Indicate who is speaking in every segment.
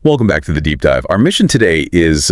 Speaker 1: Welcome back to the Deep Dive. Our mission today is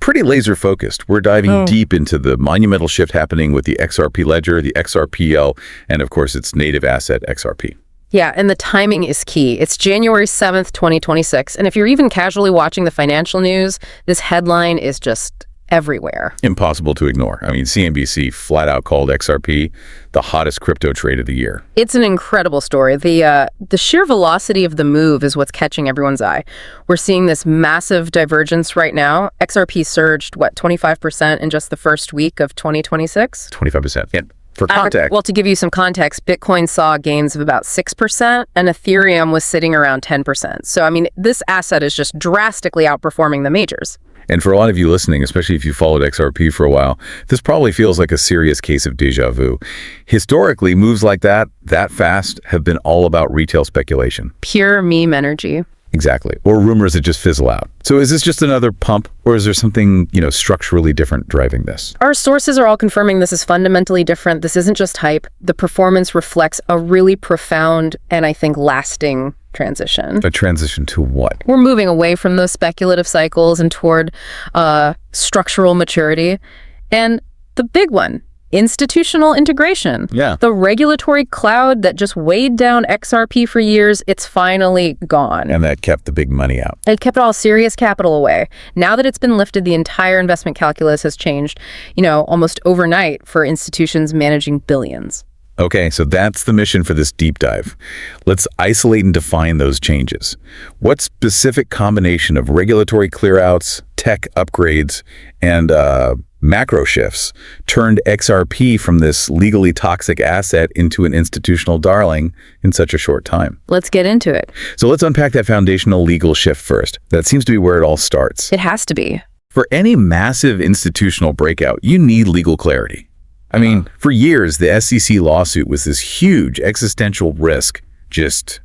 Speaker 1: pretty laser focused. We're diving deep into the monumental shift happening with the XRP Ledger, the XRPL, and of course its native asset, XRP.
Speaker 2: Yeah, and the timing is key. It's January 7th, 2026. And if you're even casually watching the financial news, this headline is just everywhere.
Speaker 1: Impossible to ignore. I mean, CNBC flat out called XRP the hottest crypto trade of the year.
Speaker 2: It's an incredible story. The sheer velocity of the move is what's catching everyone's eye. We're seeing this massive divergence right now. XRP surged, 25% in just the first week of 2026?
Speaker 1: 25%. Yeah. For context.
Speaker 2: Well, to give you some context, Bitcoin saw gains of about 6% and Ethereum was sitting around 10%. So, I mean, this asset is just drastically outperforming the majors.
Speaker 1: And for a lot of you listening, especially if you followed XRP for a while, this probably feels like a serious case of deja vu. Historically, moves like that fast, have been all about retail speculation.
Speaker 2: Pure meme energy.
Speaker 1: Exactly. Or rumors that just fizzle out. So is this just another pump, or is there something, structurally different driving this?
Speaker 2: Our sources are all confirming this is fundamentally different. This isn't just hype. The performance reflects a really profound and, I think, lasting transition.
Speaker 1: A transition to what?
Speaker 2: We're moving away from those speculative cycles and toward structural maturity. And the big one, institutional integration.
Speaker 1: Yeah.
Speaker 2: The regulatory cloud that just weighed down XRP for years, it's finally gone.
Speaker 1: And that kept the big money out.
Speaker 2: It kept all serious capital away. Now that it's been lifted, the entire investment calculus has changed, almost overnight for institutions managing billions.
Speaker 1: Okay, so that's the mission for this deep dive. Let's isolate and define those changes. What specific combination of regulatory clearouts, tech upgrades, and macro shifts turned XRP from this legally toxic asset into an institutional darling in such a short time?
Speaker 2: Let's get into it.
Speaker 1: So let's unpack that foundational legal shift first. That seems to be where it all starts.
Speaker 2: It has to be.
Speaker 1: For any massive institutional breakout, you need legal clarity. I mean, for years, the SEC lawsuit was this huge existential risk just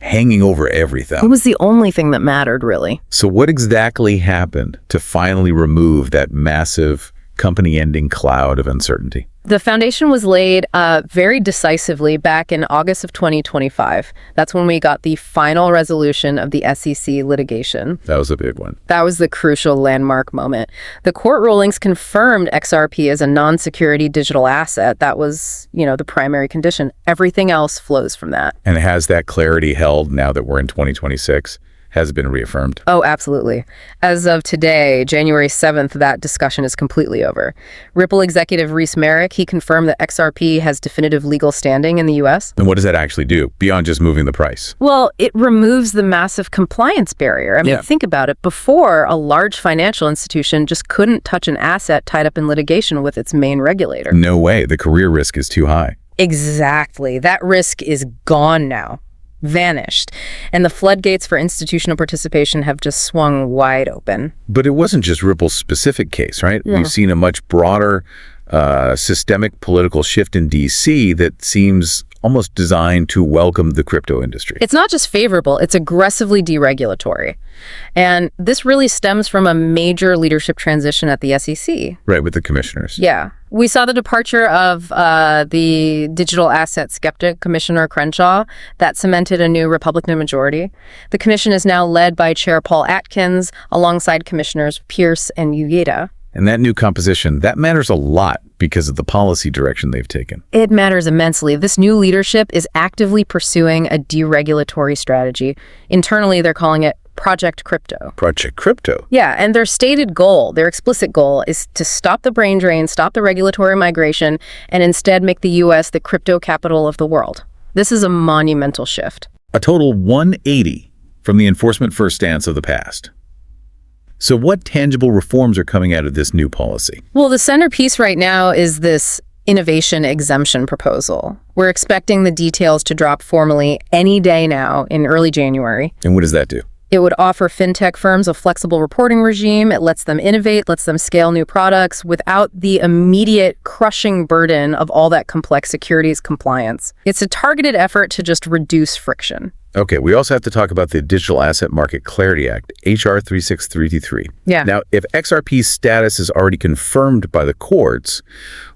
Speaker 1: hanging over everything.
Speaker 2: It was the only thing that mattered, really.
Speaker 1: So what exactly happened to finally remove that massive company-ending cloud of uncertainty?
Speaker 2: The foundation was laid very decisively back in August of 2025. That's when we got the final resolution of the SEC litigation.
Speaker 1: That was a big one.
Speaker 2: That was the crucial landmark moment. The court rulings confirmed XRP as a non-security digital asset. That was, the primary condition. Everything else flows from that.
Speaker 1: And has that clarity held now that we're in 2026? Has been reaffirmed?
Speaker 2: Oh, absolutely. As of today, January 7th, that discussion is completely over. Ripple executive Reese Merrick, he confirmed that XRP has definitive legal standing in the U.S.
Speaker 1: And what does that actually do, beyond just moving the price?
Speaker 2: Well, it removes the massive compliance barrier. I mean, think about it. Before, a large financial institution just couldn't touch an asset tied up in litigation with its main regulator.
Speaker 1: No way. The career risk is too high.
Speaker 2: Exactly. That risk is gone now. Vanished. And the floodgates for institutional participation have just swung wide open.
Speaker 1: But it wasn't just Ripple's specific case, right?
Speaker 2: Yeah.
Speaker 1: We've seen a much broader systemic political shift in D.C. that seems almost designed to welcome the crypto industry.
Speaker 2: It's not just favorable, it's aggressively deregulatory. And this really stems from a major leadership transition at the SEC.
Speaker 1: Right, with the commissioners.
Speaker 2: Yeah. We saw the departure of the digital asset skeptic, Commissioner Crenshaw. That cemented a new Republican majority. The commission is now led by Chair Paul Atkins, alongside Commissioners Pierce and Ueda.
Speaker 1: And that new composition, that matters a lot because of the policy direction they've taken.
Speaker 2: It matters immensely. This new leadership is actively pursuing a deregulatory strategy. Internally, they're calling it Project Crypto.
Speaker 1: Project Crypto?
Speaker 2: Yeah, and their stated goal, their explicit goal, is to stop the brain drain, stop the regulatory migration, and instead make the U.S. the crypto capital of the world. This is a monumental shift.
Speaker 1: A total 180 from the enforcement-first stance of the past. So what tangible reforms are coming out of this new policy?
Speaker 2: Well, the centerpiece right now is this innovation exemption proposal. We're expecting the details to drop formally any day now in early January.
Speaker 1: And what does that do?
Speaker 2: It would offer fintech firms a flexible reporting regime. It lets them innovate, lets them scale new products without the immediate crushing burden of all that complex securities compliance. It's a targeted effort to just reduce friction.
Speaker 1: Okay, we also have to talk about the Digital Asset Market Clarity Act, HR 36333.
Speaker 2: Yeah.
Speaker 1: Now, if XRP's status is already confirmed by the courts,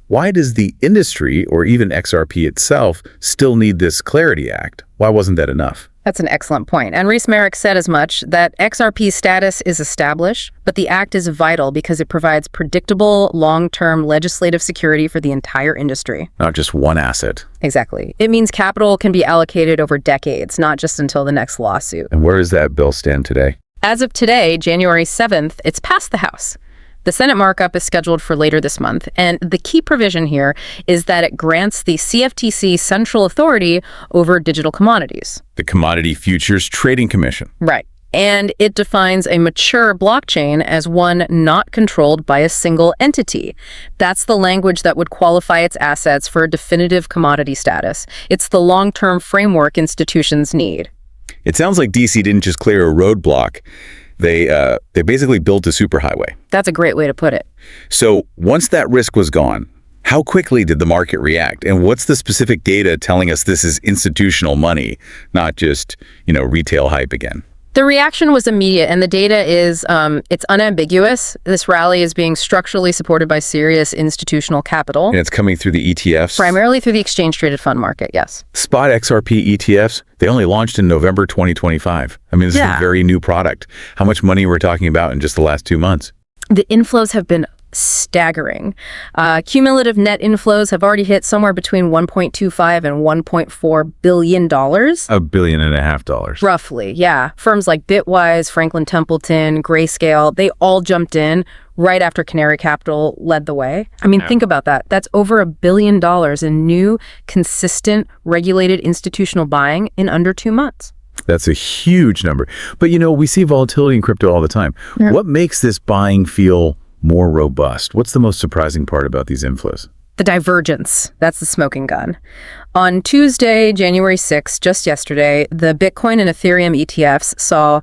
Speaker 1: why does the industry, or even XRP itself, still need this Clarity Act? Why wasn't that enough?
Speaker 2: That's an excellent point. And Reese Merrick said as much, that XRP status is established, but the act is vital because it provides predictable, long-term legislative security for the entire industry.
Speaker 1: Not just one asset.
Speaker 2: Exactly. It means capital can be allocated over decades, not just until the next lawsuit.
Speaker 1: And where does that bill stand today?
Speaker 2: As of today, January 7th, it's passed the House. The Senate markup is scheduled for later this month, and the key provision here is that it grants the CFTC central authority over digital commodities.
Speaker 1: The Commodity Futures Trading Commission.
Speaker 2: Right. And it defines a mature blockchain as one not controlled by a single entity. That's the language that would qualify its assets for a definitive commodity status. It's the long-term framework institutions need.
Speaker 1: It sounds like DC didn't just clear a roadblock. They basically built a superhighway.
Speaker 2: That's a great way to put it.
Speaker 1: So once that risk was gone, how quickly did the market react? And what's the specific data telling us this is institutional money, not just, retail hype again?
Speaker 2: The reaction was immediate, and the data is it's unambiguous. This rally is being structurally supported by serious institutional capital.
Speaker 1: And it's coming through the ETFs?
Speaker 2: Primarily through the exchange-traded fund market, yes.
Speaker 1: Spot XRP ETFs, they only launched in November 2025. I mean, this is a very new product. How much money we're talking about in just the last 2 months?
Speaker 2: The inflows have been staggering. Cumulative net inflows have already hit somewhere between $1.25 and $1.4 billion.
Speaker 1: $1.5 billion.
Speaker 2: Roughly, yeah. Firms like Bitwise, Franklin Templeton, Grayscale, they all jumped in right after Canary Capital led the way. I mean, think about that. That's over $1 billion in new, consistent, regulated institutional buying in under 2 months.
Speaker 1: That's a huge number. But, we see volatility in crypto all the time. Yeah. What makes this buying feel more robust? What's the most surprising part about these inflows?
Speaker 2: The divergence. That's the smoking gun. On Tuesday, January 6th, just yesterday, the Bitcoin and Ethereum ETFs saw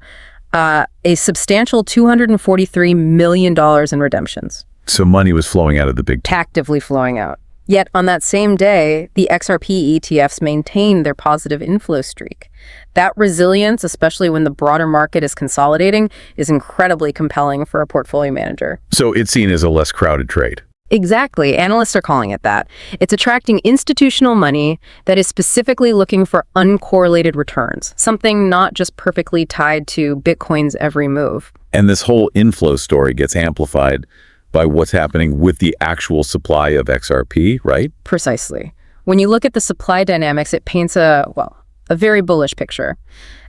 Speaker 2: a substantial $243 million in redemptions.
Speaker 1: So money was flowing out of the big...
Speaker 2: Actively flowing out. Yet on that same day, the XRP ETFs maintained their positive inflow streak. That resilience, especially when the broader market is consolidating, is incredibly compelling for a portfolio manager.
Speaker 1: So it's seen as a less crowded trade.
Speaker 2: Exactly. Analysts are calling it that. It's attracting institutional money that is specifically looking for uncorrelated returns, something not just perfectly tied to Bitcoin's every move.
Speaker 1: And this whole inflow story gets amplified by what's happening with the actual supply of XRP, right?
Speaker 2: Precisely. When you look at the supply dynamics, it paints a very bullish picture.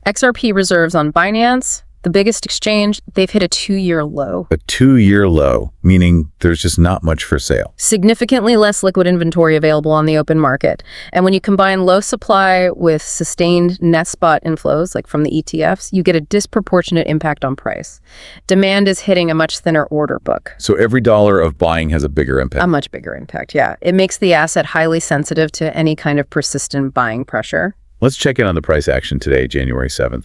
Speaker 2: XRP reserves on Binance, the biggest exchange, they've hit a 2-year low.
Speaker 1: A 2-year low, meaning there's just not much for sale.
Speaker 2: Significantly less liquid inventory available on the open market. And when you combine low supply with sustained net spot inflows, like from the ETFs, you get a disproportionate impact on price. Demand is hitting a much thinner order book.
Speaker 1: So every dollar of buying has a bigger impact.
Speaker 2: A much bigger impact, yeah. It makes the asset highly sensitive to any kind of persistent buying pressure.
Speaker 1: Let's check in on the price action today, January 7th.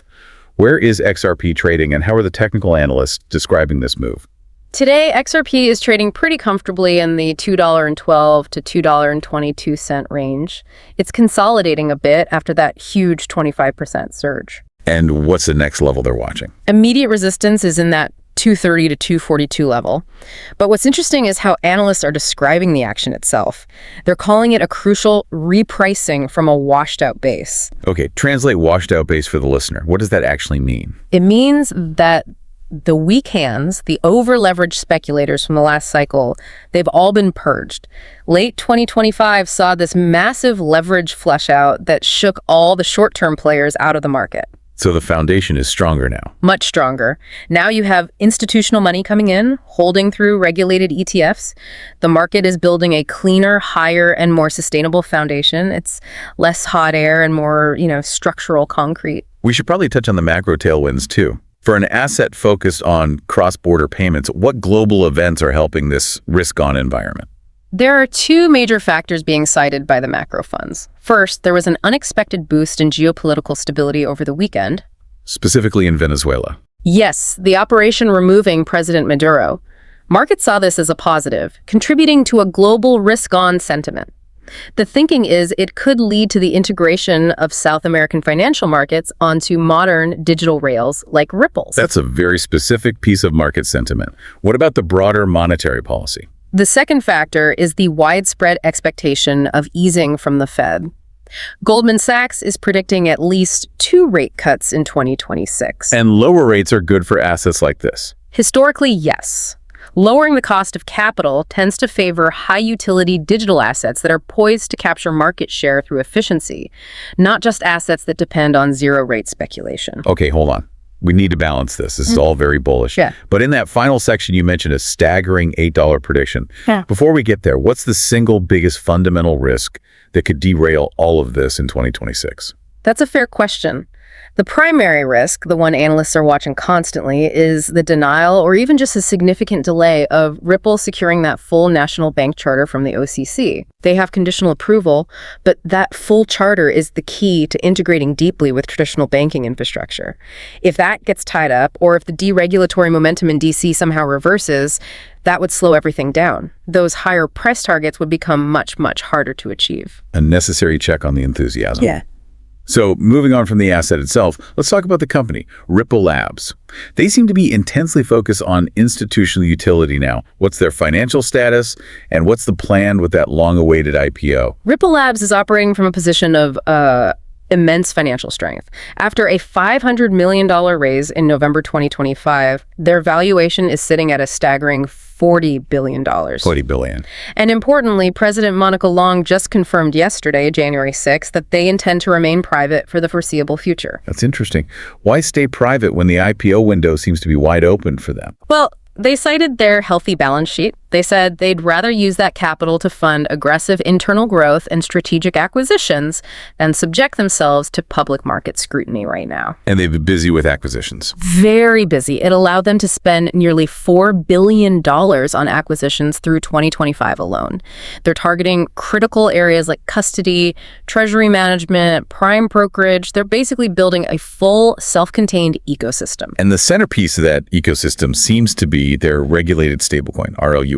Speaker 1: Where is XRP trading, and how are the technical analysts describing this move?
Speaker 2: Today, XRP is trading pretty comfortably in the $2.12 to $2.22 range. It's consolidating a bit after that huge 25% surge.
Speaker 1: And what's the next level they're watching?
Speaker 2: Immediate resistance is in that 230 to 242 level. But what's interesting is how analysts are describing the action itself. They're calling it a crucial repricing from a washed out base.
Speaker 1: Okay, translate washed out base for the listener. What does that actually mean?
Speaker 2: It means that the weak hands, the over-leveraged speculators from the last cycle, they've all been purged. Late 2025 saw this massive leverage flush out that shook all the short-term players out of the market.
Speaker 1: So the foundation is stronger now.
Speaker 2: Much stronger. Now you have institutional money coming in, holding through regulated ETFs. The market is building a cleaner, higher, and more sustainable foundation. It's less hot air and more, structural concrete.
Speaker 1: We should probably touch on the macro tailwinds too. For an asset focused on cross-border payments, what global events are helping this risk-on environment?
Speaker 2: There are two major factors being cited by the macro funds. First, there was an unexpected boost in geopolitical stability over the weekend.
Speaker 1: Specifically in Venezuela.
Speaker 2: Yes, the operation removing President Maduro. Markets saw this as a positive, contributing to a global risk-on sentiment. The thinking is it could lead to the integration of South American financial markets onto modern digital rails like Ripple's.
Speaker 1: That's a very specific piece of market sentiment. What about the broader monetary policy?
Speaker 2: The second factor is the widespread expectation of easing from the Fed. Goldman Sachs is predicting at least 2 rate cuts in 2026.
Speaker 1: And lower rates are good for assets like this.
Speaker 2: Historically, yes. Lowering the cost of capital tends to favor high-utility digital assets that are poised to capture market share through efficiency, not just assets that depend on zero-rate speculation.
Speaker 1: Okay, hold on. We need to balance this. This is all very bullish.
Speaker 2: Yeah.
Speaker 1: But in that final section, you mentioned a staggering $8 prediction.
Speaker 2: Yeah.
Speaker 1: Before we get there, what's the single biggest fundamental risk that could derail all of this in 2026?
Speaker 2: That's a fair question. The primary risk, the one analysts are watching constantly, is the denial or even just a significant delay of Ripple securing that full national bank charter from the OCC. They have conditional approval, but that full charter is the key to integrating deeply with traditional banking infrastructure. If that gets tied up, or if the deregulatory momentum in DC somehow reverses, that would slow everything down. Those higher price targets would become much, much harder to achieve.
Speaker 1: A necessary check on the enthusiasm.
Speaker 2: Yeah.
Speaker 1: So moving on from the asset itself, let's talk about the company, Ripple Labs. They seem to be intensely focused on institutional utility now. What's their financial status, and what's the plan with that long-awaited IPO?
Speaker 2: Ripple Labs is operating from a position of immense financial strength. After a $500 million raise in November 2025, their valuation is sitting at a staggering $40 billion.
Speaker 1: $40 billion.
Speaker 2: And importantly, President Monica Long just confirmed yesterday, January 6th, that they intend to remain private for the foreseeable future.
Speaker 1: That's interesting. Why stay private when the IPO window seems to be wide open for them?
Speaker 2: Well, they cited their healthy balance sheet. They said they'd rather use that capital to fund aggressive internal growth and strategic acquisitions than subject themselves to public market scrutiny right now.
Speaker 1: And they've been busy with acquisitions.
Speaker 2: Very busy. It allowed them to spend nearly $4 billion on acquisitions through 2025 alone. They're targeting critical areas like custody, treasury management, prime brokerage. They're basically building a full self-contained ecosystem.
Speaker 1: And the centerpiece of that ecosystem seems to be their regulated stablecoin, RLUSD.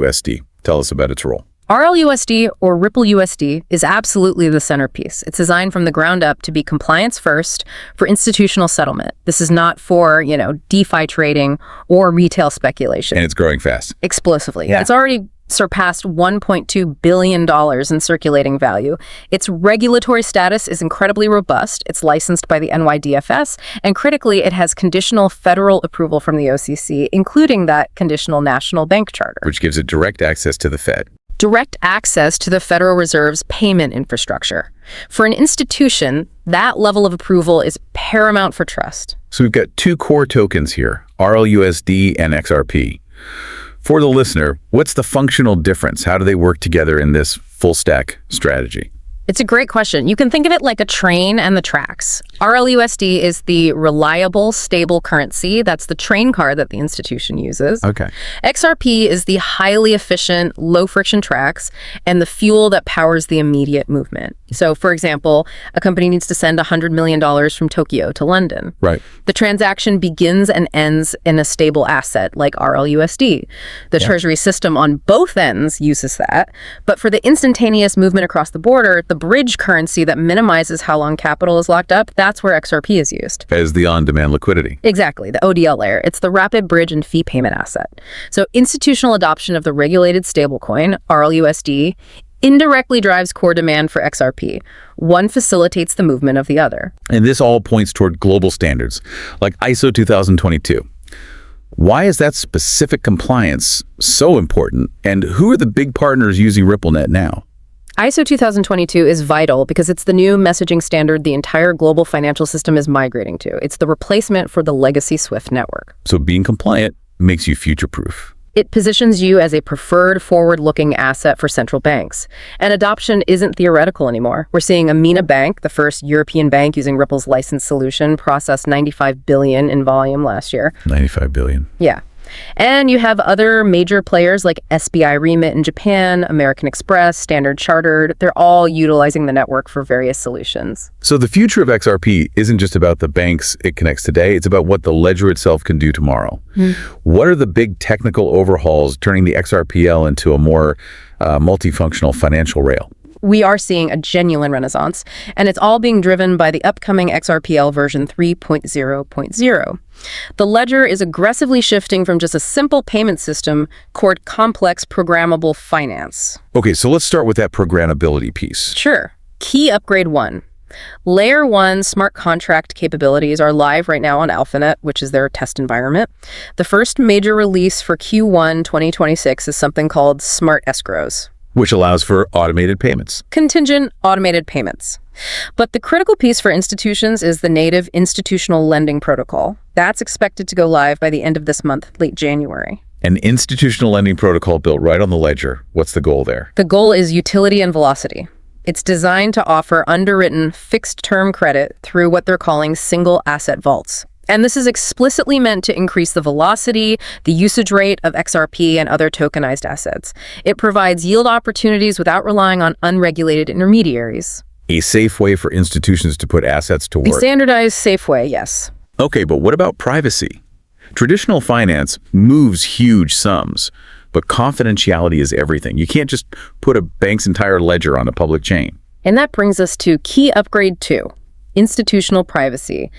Speaker 1: Tell us about its role.
Speaker 2: RLUSD, or Ripple USD, is absolutely the centerpiece. It's designed from the ground up to be compliance first for institutional settlement. This is not for, DeFi trading or retail speculation.
Speaker 1: And it's growing fast.
Speaker 2: Explosively.
Speaker 1: Yeah.
Speaker 2: It's already surpassed $1.2 billion in circulating value. Its regulatory status is incredibly robust. It's licensed by the NYDFS, and critically, it has conditional federal approval from the OCC, including that conditional national bank charter.
Speaker 1: Which gives it direct access to the Fed.
Speaker 2: Direct access to the Federal Reserve's payment infrastructure. For an institution, that level of approval is paramount for trust.
Speaker 1: So we've got two core tokens here, RLUSD and XRP. For the listener, what's the functional difference? How do they work together in this full stack strategy?
Speaker 2: It's a great question. You can think of it like a train and the tracks. RLUSD is the reliable, stable currency. That's the train car that the institution uses.
Speaker 1: Okay.
Speaker 2: XRP is the highly efficient, low-friction tracks and the fuel that powers the immediate movement. So, for example, a company needs to send $100 million from Tokyo to London.
Speaker 1: Right.
Speaker 2: The transaction begins and ends in a stable asset like RLUSD. The treasury system on both ends uses that. But for the instantaneous movement across the border, the bridge currency that minimizes how long capital is locked up, that's where XRP is used.
Speaker 1: As the on-demand liquidity.
Speaker 2: Exactly, the ODL layer. It's the rapid bridge and fee payment asset. So institutional adoption of the regulated stablecoin, RLUSD, indirectly drives core demand for XRP. One facilitates the movement of the other.
Speaker 1: And this all points toward global standards, like ISO 2022. Why is that specific compliance so important? And who are the big partners using RippleNet now?
Speaker 2: ISO 2022 is vital because it's the new messaging standard the entire global financial system is migrating to. It's the replacement for the legacy SWIFT network.
Speaker 1: So being compliant makes you future-proof.
Speaker 2: It positions you as a preferred forward-looking asset for central banks. And adoption isn't theoretical anymore. We're seeing Amina Bank, the first European bank using Ripple's licensed solution, process $95 billion in volume last year.
Speaker 1: $95 billion.
Speaker 2: Yeah. And you have other major players like SBI Remit in Japan, American Express, Standard Chartered. They're all utilizing the network for various solutions.
Speaker 1: So the future of XRP isn't just about the banks it connects today. It's about what the ledger itself can do tomorrow. What are the big technical overhauls turning the XRPL into a more multifunctional financial rail?
Speaker 2: We are seeing a genuine renaissance, and it's all being driven by the upcoming XRPL version 3.0.0. The ledger is aggressively shifting from just a simple payment system toward complex programmable finance.
Speaker 1: Okay, so let's start with that programmability piece.
Speaker 2: Sure. Key upgrade 1. Layer 1 smart contract capabilities are live right now on AlphaNet, which is their test environment. The first major release for Q1 2026 is something called Smart Escrows,
Speaker 1: which allows for automated payments.
Speaker 2: Contingent automated payments. But the critical piece for institutions is the native institutional lending protocol. That's expected to go live by the end of this month, late January.
Speaker 1: An institutional lending protocol built right on the ledger. What's the goal there?
Speaker 2: The goal is utility and velocity. It's designed to offer underwritten fixed-term credit through what they're calling single asset vaults. And this is explicitly meant to increase the velocity, the usage rate of XRP and other tokenized assets. It provides yield opportunities without relying on unregulated intermediaries.
Speaker 1: A safe way for institutions to put assets to work.
Speaker 2: A standardized, safe way, yes.
Speaker 1: Okay, but what about privacy? Traditional finance moves huge sums, but confidentiality is everything. You can't just put a bank's entire ledger on a public chain.
Speaker 2: And that brings us to key upgrade 2, institutional privacy.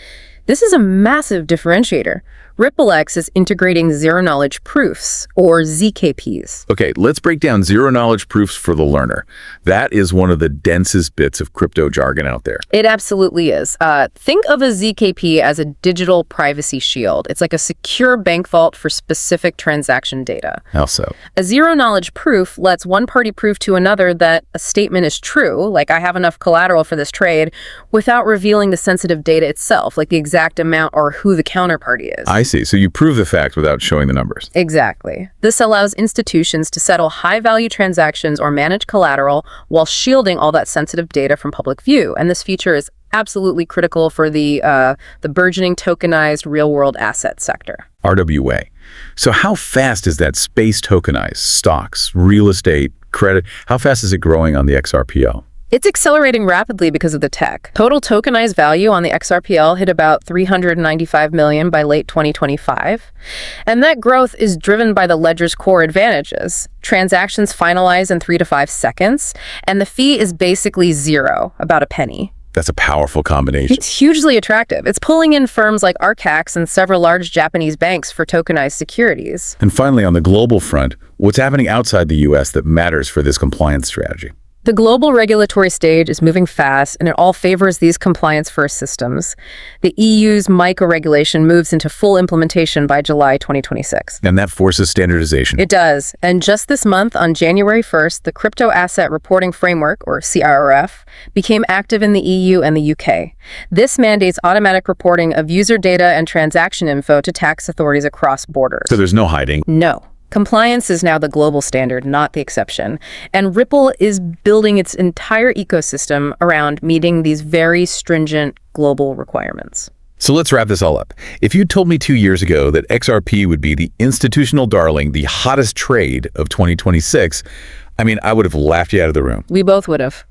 Speaker 2: This is a massive differentiator. RippleX is integrating zero-knowledge proofs, or ZKPs.
Speaker 1: Okay, let's break down zero-knowledge proofs for the learner. That is one of the densest bits of crypto jargon out there.
Speaker 2: It absolutely is. Think of a ZKP as a digital privacy shield. It's like a secure bank vault for specific transaction data.
Speaker 1: How so?
Speaker 2: A zero-knowledge proof lets one party prove to another that a statement is true, like I have enough collateral for this trade, without revealing the sensitive data itself, like the exact amount or who the counterparty is.
Speaker 1: I see. So you prove the fact without showing the numbers.
Speaker 2: Exactly. This allows institutions to settle high-value transactions or manage collateral while shielding all that sensitive data from public view. And this feature is absolutely critical for the burgeoning tokenized real-world asset sector.
Speaker 1: RWA. So how fast is that space tokenized? Stocks, real estate, credit, how fast is it growing on the XRPL?
Speaker 2: It's accelerating rapidly because of the tech. Total tokenized value on the XRPL hit about $395 million by late 2025. And that growth is driven by the ledger's core advantages. Transactions finalize in 3 to 5 seconds, and the fee is basically zero, about a penny.
Speaker 1: That's a powerful combination.
Speaker 2: It's hugely attractive. It's pulling in firms like Arcax and several large Japanese banks for tokenized securities.
Speaker 1: And finally, on the global front, what's happening outside the U.S. that matters for this compliance strategy?
Speaker 2: The global regulatory stage is moving fast, and it all favors these compliance-first systems. The EU's MiCA regulation moves into full implementation by July 2026.
Speaker 1: And that forces standardization.
Speaker 2: It does. And just this month, on January 1st, the Crypto Asset Reporting Framework, or CRF, became active in the EU and the UK. This mandates automatic reporting of user data and transaction info to tax authorities across borders.
Speaker 1: So there's no hiding?
Speaker 2: No. Compliance is now the global standard, not the exception. And Ripple is building its entire ecosystem around meeting these very stringent global requirements.
Speaker 1: So let's wrap this all up. If you told me 2 years ago that XRP would be the institutional darling, the hottest trade of 2026, I would have laughed you out of the room.
Speaker 2: We both would have.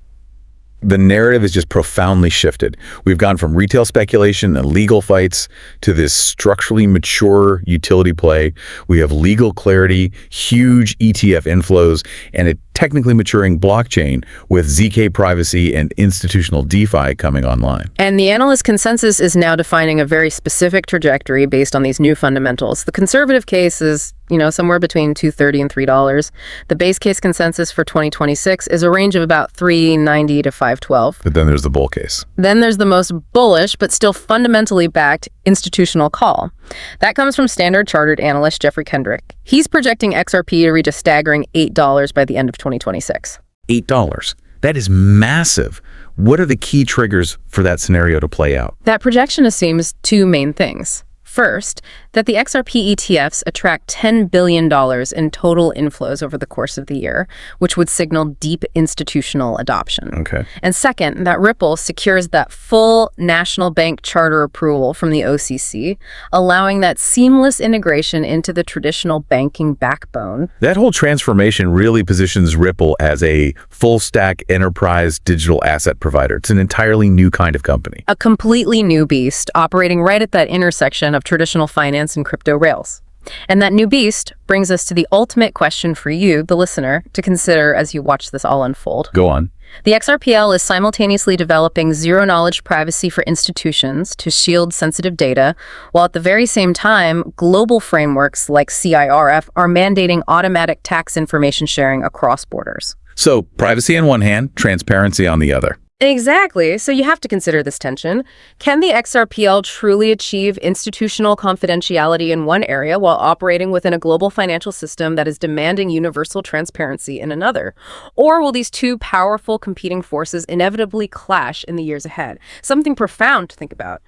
Speaker 1: The narrative is just profoundly shifted. We've gone from retail speculation and legal fights to this structurally mature utility play. We have legal clarity, huge ETF inflows, and a technically maturing blockchain with ZK privacy and institutional DeFi coming online.
Speaker 2: And the analyst consensus is now defining a very specific trajectory based on these new fundamentals. The conservative case is, somewhere between $2.30 and $3. The base case consensus for 2026 is a range of about $3.90 to $5.12.
Speaker 1: But then there's the bull case.
Speaker 2: Then there's the most bullish, but still fundamentally backed institutional call. That comes from Standard Chartered analyst Jeffrey Kendrick. He's projecting XRP to reach a staggering $8 by the end of 2026.
Speaker 1: $8. That is massive. What are the key triggers for that scenario to play out?
Speaker 2: That projection assumes two main things. First, that the XRP ETFs attract $10 billion in total inflows over the course of the year, which would signal deep institutional adoption.
Speaker 1: Okay.
Speaker 2: And second, that Ripple secures that full national bank charter approval from the OCC, allowing that seamless integration into the traditional banking backbone.
Speaker 1: That whole transformation really positions Ripple as a full-stack enterprise digital asset provider. It's an entirely new kind of company.
Speaker 2: A completely new beast operating right at that intersection of traditional finance and crypto rails. And that new beast brings us to the ultimate question for you, the listener, to consider as you watch this all unfold.
Speaker 1: Go on.
Speaker 2: The XRPL is simultaneously developing zero-knowledge privacy for institutions to shield sensitive data, while at the very same time, global frameworks like CIRF are mandating automatic tax information sharing across borders.
Speaker 1: So, privacy on one hand, transparency on the other.
Speaker 2: Exactly. So you have to consider this tension. Can the XRPL truly achieve institutional confidentiality in one area while operating within a global financial system that is demanding universal transparency in another? Or will these two powerful competing forces inevitably clash in the years ahead? Something profound to think about.